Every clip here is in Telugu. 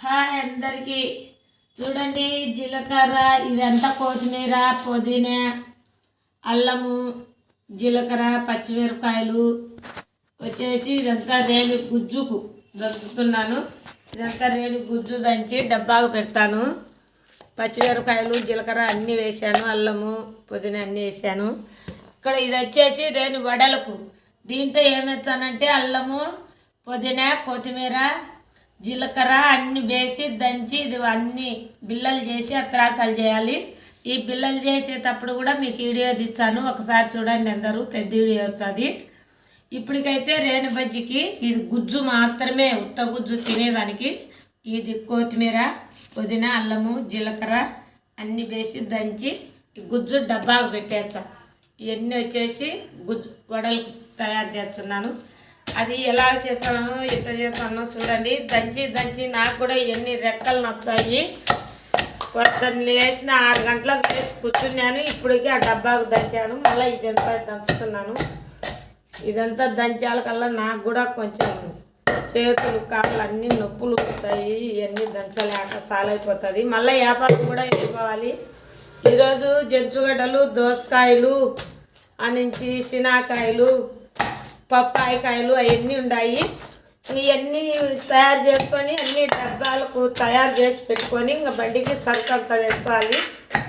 హాయ్ అందరికీ. చూడండి, జీలకర్ర ఇదంతా కొత్తిమీర, పుదీనా, అల్లము, జీలకర్ర, పచ్చిమిరపకాయలు వచ్చేసి ఇదంతా రేణి గుజ్జుకు దంచుతున్నాను. ఇదంతా రేణి గుజ్జు దంచి డబ్బాకు పెడతాను. పచ్చిమిరపకాయలు, జీలకర్ర అన్నీ వేసాను, అల్లము, పుదీనా అన్నీ వేసాను. ఇక్కడ ఇది వచ్చేసి రేణి వడలకు. దీంట్లో ఏమేస్తానంటే అల్లము, పుదీనా, కొత్తిమీర, జీలకర్ర అన్నీ వేసి దంచి ఇది అన్నీ బిల్లలు చేసి అత్రాకాలు చేయాలి. ఈ బిల్లలు చేసేటప్పుడు కూడా మీకు వీడియో తెచ్చాను, ఒకసారి చూడండి అందరూ. పెద్ద వీడియో వచ్చేది. ఇప్పటికైతే రేణి బజ్జికి ఇది గుజ్జు మాత్రమే, ఉత్త గుజ్జు తినేదానికి. ఇది కొత్తిమీర, పుదీనా, అల్లము, జీలకర్ర అన్నీ వేసి దంచి ఈ గుజ్జు డబ్బాకు పెట్టేచ్చా. ఇవన్నీ వచ్చేసి గుజ్జు వడలు తయారు చేస్తున్నాను. అది ఎలా చేస్తానో ఎంత చేస్తానో చూడండి. దంచి దంచి నాకు కూడా ఎన్ని రెక్కలు నచ్చాయి. పొద్దున్న లేచిన 6 గంటలకు వేసి కూర్చున్నాను. ఇప్పటికీ ఆ డబ్బాకు దంచాను. మళ్ళీ ఇదంతా దంచుతున్నాను. ఇదంతా దంచాల కల్లా నాకు కూడా కొంచెం చేతులు కాళ్ళు అన్నీ నొప్పులు పుడతాయి. ఇవన్నీ దంచలేక సాలైపోతుంది. మళ్ళీ వ్యాపారం కూడా వెళ్ళిపోవాలి. ఈరోజు జంచుగడ్డలు, దోసకాయలు నుంచి శనాకాయలు, పప్పాయికాయలు అవన్నీ ఉన్నాయి. ఇవన్నీ తయారు చేసుకొని అన్ని డబ్బాలకు తయారు చేసి పెట్టుకొని ఇంకా బండికి సరుకు అంతా వేసుకోవాలి.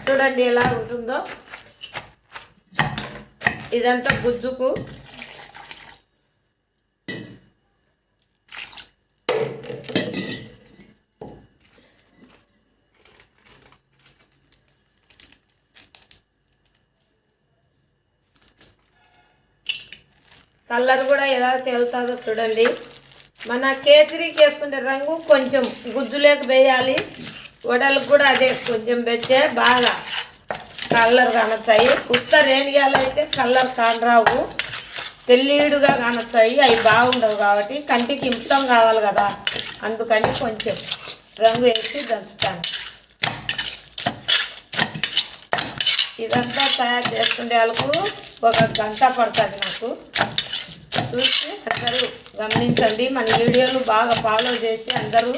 చూడండి ఎలా ఉంటుందో. ఇదంతా గుజ్జుకు. కలర్ కూడా ఎలా తేలుతుందో చూడండి. మన కేసరికి వేసుకునే రంగు కొంచెం గుజ్జులేక వేయాలి. వడలకు కూడా అదే కొంచెం వెచ్చే బాగా కలర్ కానొచ్చాయి. ఉత్త రేణిగాలు అయితే కలర్ కానరావు, తెల్లీడుగా కానొచ్చాయి. అవి బాగుండవు కాబట్టి కంటికి ఇంపుతం కావాలి కదా, అందుకని కొంచెం రంగు వేసి దంచుతాను. ఇదంతా తయారు చేసుకునే వాళ్ళకు 1 గంట పడుతుంది నాకు. చూసి అందరూ గమనించండి. మన వీడియోలు బాగా ఫాలో చేసి అందరూ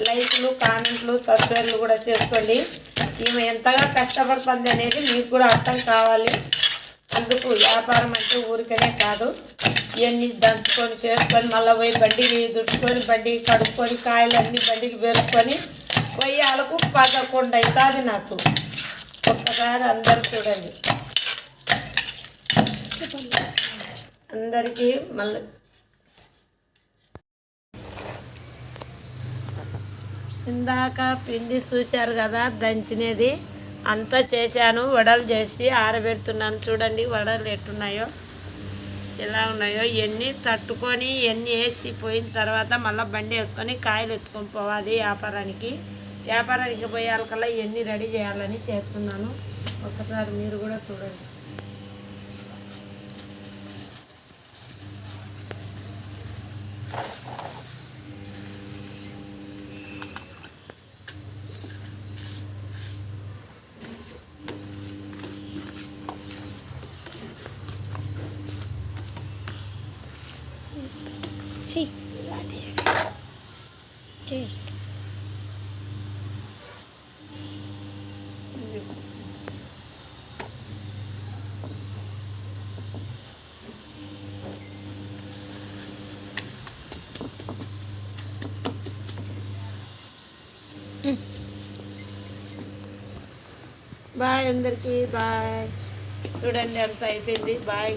లైక్లు, కామెంట్లు, సబ్స్క్రైబ్లు కూడా చేసుకోండి. ఈమె ఎంతగా కష్టపడుతుంది అనేది మీకు కూడా అర్థం కావాలి. అందుకు వ్యాపారం అంటే ఊరికనే కాదు. ఇవన్నీ దంచుకొని చేసుకొని మళ్ళీ పోయి బండికి దుడుచుకొని బండికి కడుక్కొని కాయలన్నీ బండికి వేసుకొని పొయ్యాలకు 11 అవుతుంది నాకు. ఒక్కసారి అందరూ చూడండి. అందరికీ మళ్ళీ ఇందాక పిండి చూశారు కదా, దంచినది అంతా చేశాను. వడలు చేసి ఆరబెడుతున్నాను. చూడండి వడలు ఎట్టున్నాయో, ఎలా ఉన్నాయో. ఇవన్నీ తట్టుకొని ఇవన్నీ వేసి పోయిన తర్వాత మళ్ళీ బండి వేసుకొని కాయలు ఎత్తుకొని పోవాలి వ్యాపారానికి. వ్యాపారానికి పోయాలకల్లా ఇవన్నీ రెడీ చేయాలని చేస్తున్నాను. ఒకసారి మీరు కూడా చూడండి. Sí. Sí. బాయ్ అందరికీ, బాయ్. చూడండి అంత అయిపోయింది. బాయ్.